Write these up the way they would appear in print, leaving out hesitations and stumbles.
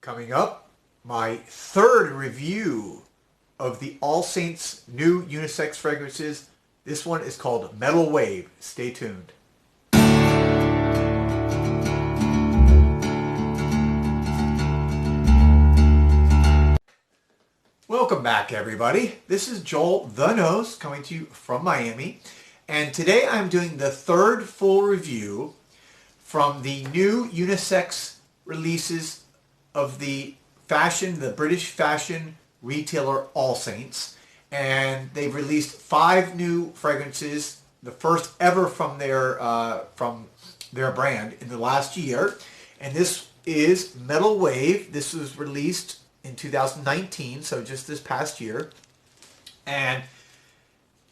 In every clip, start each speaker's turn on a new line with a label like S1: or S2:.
S1: Coming up, my third review of the Allsaints new unisex fragrances. This one is called Metal Wave. Stay tuned. Welcome back, everybody. This is Joel the Nose coming to you from Miami. And today I'm doing the third full review from the new unisex releases of the British fashion retailer Allsaints. And they've released 5 new fragrances, the first ever from their brand in the last year. And this is Metal Wave. This was released in 2019, so just this past year. And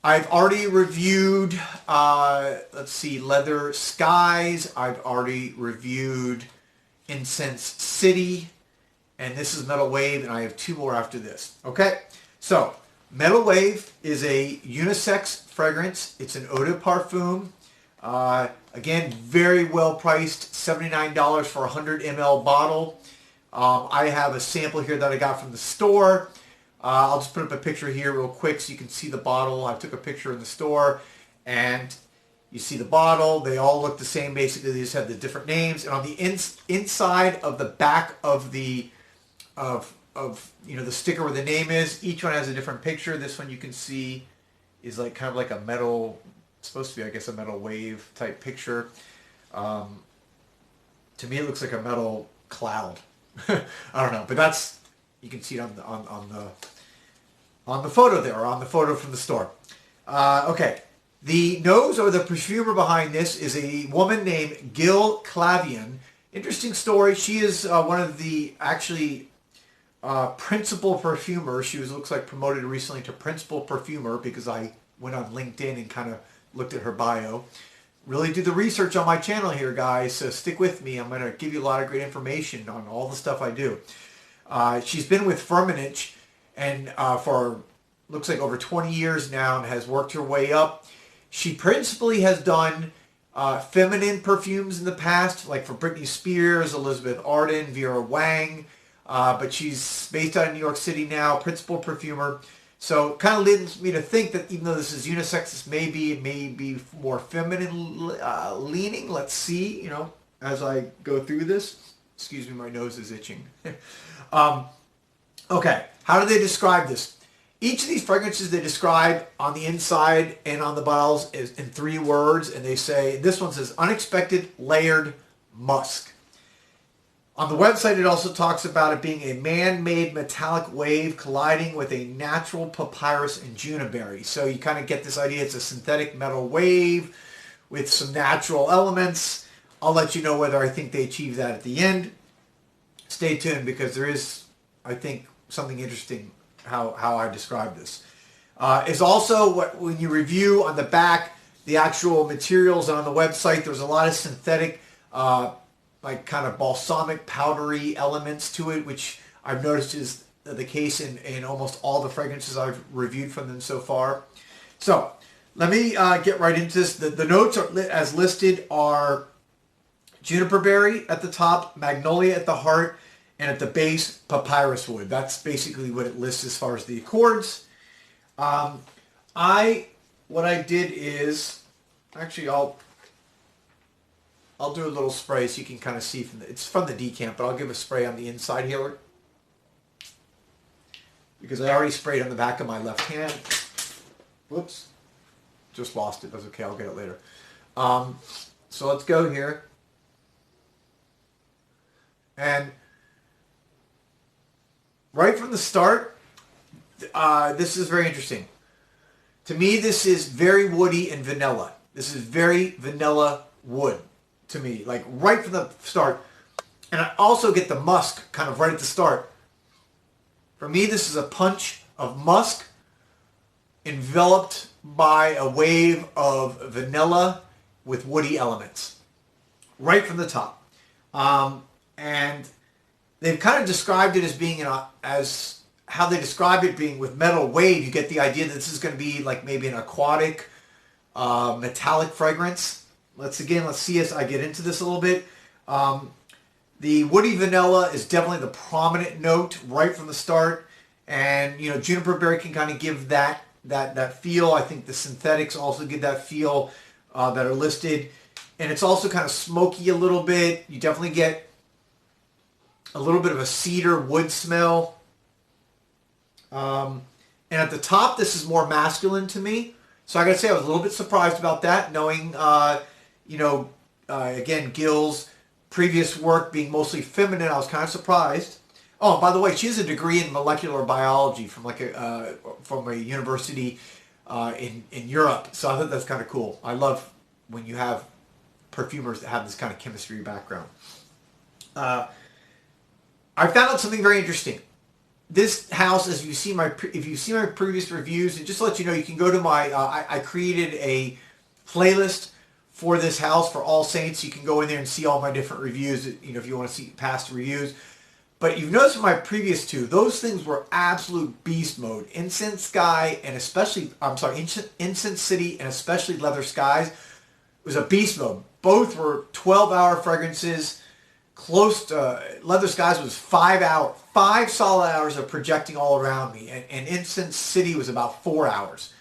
S1: I've already reviewed, Leather Skies. I've already reviewed Incense City. And this is Metal Wave, and I have 2 more after this. Okay, so Metal Wave is a unisex fragrance. It's an eau de parfum. Again, very well priced, $79 for a 100 ml bottle. I have a sample here that I got from the store. I'll just put up a picture here real quick so you can see the bottle. I took a picture in the store, and you see the bottle. They all look the same. Basically, they just have the different names. And on the inside of the back of the the sticker where the name is, each one has a different picture. This one you can see is like kind of like a metal. It's supposed to be, I guess, a metal wave type picture. To me, it looks like a metal cloud. I don't know, but that's, you can see it on the photo there, or on the photo from the store. Okay, the nose or the perfumer behind this is a woman named Gil Clavien. Interesting story. She is one of the principal perfumers. She looks like promoted recently to principal perfumer because I went on LinkedIn and kind of looked at her bio. Really do the research on my channel here, guys, so stick with me. I'm going to give you a lot of great information on all the stuff I do. She's been with Firmenich and for, looks like, over 20 years now, and has worked her way up. She principally has done feminine perfumes in the past, like for Britney Spears, Elizabeth Arden, Vera Wang, but she's based out of New York City now, principal perfumer. So kind of leads me to think that even though this is unisex, this may be more feminine leaning. Let's see, as I go through this. Excuse me, my nose is itching. Okay, how do they describe this? Each of these fragrances they describe on the inside and on the bottles is in 3 words, and they say, this one says unexpected layered musk. On the website, it also talks about it being a man-made metallic wave colliding with a natural papyrus and juniper. So you kind of get this idea it's a synthetic metal wave with some natural elements. I'll let you know whether I think they achieve that at the end. Stay tuned, because there is, I think, something interesting how I describe this. It's also, when you review on the back, the actual materials on the website, there's a lot of synthetic like kind of balsamic powdery elements to it, which I've noticed is the case in almost all the fragrances I've reviewed from them so far. So let me get right into this. The notes as listed are juniper berry at the top, magnolia at the heart, and at the base, papyrus wood. That's basically what it lists as far as the accords. What I did is, actually I'll do a little spray so you can kind of see it's from the decant, but I'll give a spray on the inside here, because I already sprayed on the back of my left hand. Whoops, just lost it. That's okay, I'll get it later. So let's go here. And right from the start, this is very interesting. To me, this is very woody and vanilla. This is very vanilla wood to me, like right from the start. And I also get the musk kind of right at the start. For me, this is a punch of musk enveloped by a wave of vanilla with woody elements right from the top. And they've kind of described it as being as how they describe it being with Metal Wave. You get the idea that this is going to be like maybe an aquatic metallic fragrance. Let's see as I get into this a little bit. The woody vanilla is definitely the prominent note right from the start. And, you know, juniper berry can kind of give that feel. I think the synthetics also give that feel that are listed. And it's also kind of smoky a little bit. You definitely get a little bit of a cedar wood smell. And at the top, this is more masculine to me. So I got to say I was a little bit surprised about that, knowing, again, Gil's previous work being mostly feminine. I was kind of surprised. Oh, by the way, she has a degree in molecular biology from a university in Europe. So I thought that's kind of cool. I love when you have perfumers that have this kind of chemistry background. I found out something very interesting. This house, as you see if you see my previous reviews, and just to let you know, you can go to my. I created a playlist for this house for Allsaints. You can go in there and see all my different reviews. You know, if you want to see past reviews. But you've noticed from my previous two, those things were absolute beast mode. Incense Sky and especially, Incense City and especially Leather Skies was a beast mode. Both were 12-hour fragrances. Close to Leather Skies was 5 solid hours of projecting all around me, and Incense City was about 4 hours.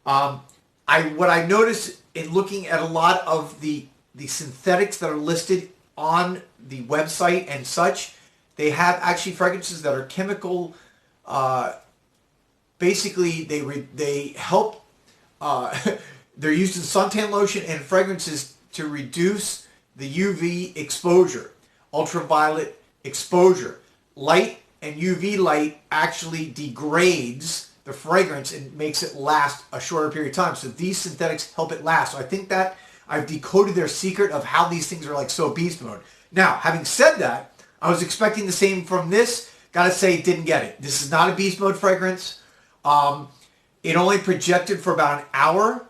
S1: What I noticed in looking at a lot of the synthetics that are listed on the website and such, they have actually fragrances that are chemical. Basically, they help. They're used in suntan lotion and fragrances to reduce the UV exposure, ultraviolet exposure. Light and UV light actually degrades the fragrance and makes it last a shorter period of time. So these synthetics help it last. So I think that I've decoded their secret of how these things are like so beast mode. Now, having said that, I was expecting the same from this. Gotta say, didn't get it. This is not a beast mode fragrance. It only projected for about an hour,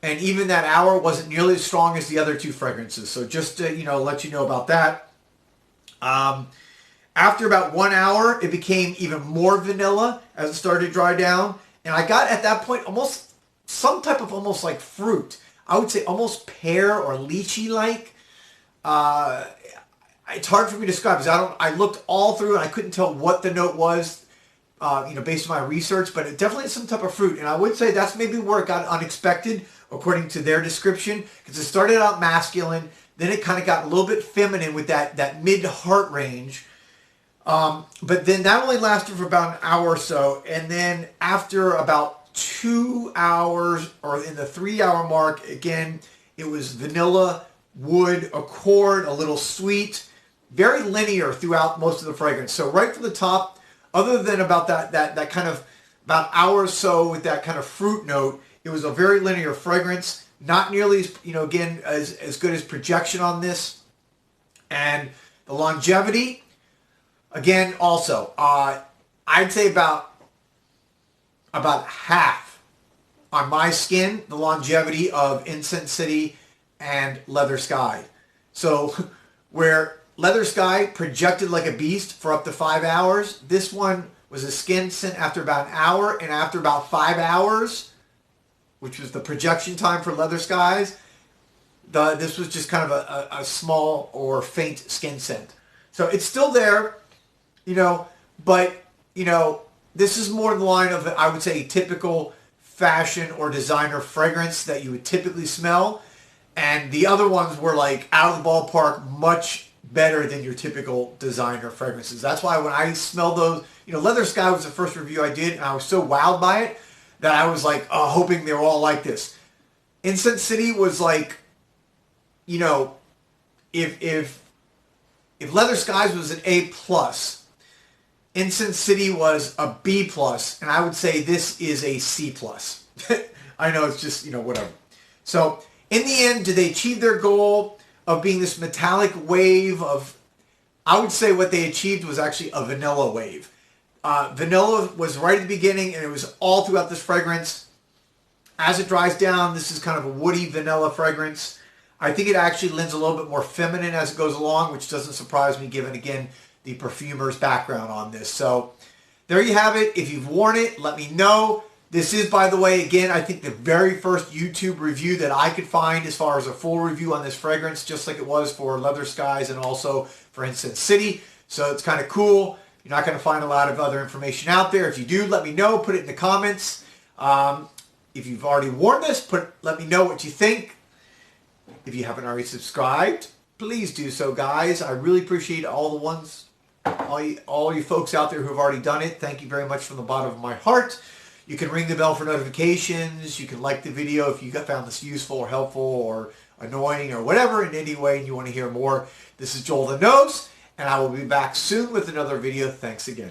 S1: and even that hour wasn't nearly as strong as the other two fragrances. So just to let you know about that. After about 1 hour, it became even more vanilla as it started to dry down, and I got at that point almost some type of almost like fruit. I would say almost pear or lychee like. It's hard for me to describe because I looked all through and I couldn't tell what the note was, based on my research, but it definitely is some type of fruit. And I would say that's maybe where it got unexpected, according to their description, because it started out masculine, then it kind of got a little bit feminine with that mid-heart range. But then that only lasted for about an hour or so. And then after about 2 hours, or in the 3-hour mark, again, it was vanilla, wood, accord, a little sweet, very linear throughout most of the fragrance. So right from the top, other than about that kind of about hour or so with that kind of fruit note, it was a very linear fragrance. Not nearly as, again, as good as projection on this. And the longevity, again, also, I'd say about half on my skin, the longevity of Incense City and Leather Sky. So where Leather Sky projected like a beast for up to 5 hours, this one was a skin scent after about an hour, and after about 5 hours, which was the projection time for Leather Skies, this was just kind of a small or faint skin scent. So it's still there, but, this is more in the line of, I would say, a typical fashion or designer fragrance that you would typically smell. And the other ones were like out of the ballpark, much better than your typical designer fragrances. That's why when I smelled those, Leather Sky was the first review I did, and I was so wowed by it that I was like, hoping they were all like this. Incense City was like, if Leather Skies was an A+, Incense City was a B+, and I would say this is a C+. I know it's just, whatever. So in the end, did they achieve their goal of being this metallic wave of, I would say what they achieved was actually a vanilla wave. Vanilla was right at the beginning, and it was all throughout this fragrance. As it dries down, this is kind of a woody vanilla fragrance. I think it actually lends a little bit more feminine as it goes along, which doesn't surprise me given, again, the perfumer's background on this. So there you have it. If you've worn it, let me know. This is, by the way, again, I think the very first YouTube review that I could find as far as a full review on this fragrance, just like it was for Leather Skies and also for Incense City. So it's kind of cool. You're not going to find a lot of other information out there. If you do, let me know. Put it in the comments. If you've already worn this, let me know what you think. If you haven't already subscribed, please do so, guys. I really appreciate all you folks out there who have already done it. Thank you very much from the bottom of my heart. You can ring the bell for notifications. You can like the video if you found this useful or helpful or annoying or whatever in any way and you want to hear more. This is Joel the Nose, and I will be back soon with another video. Thanks again.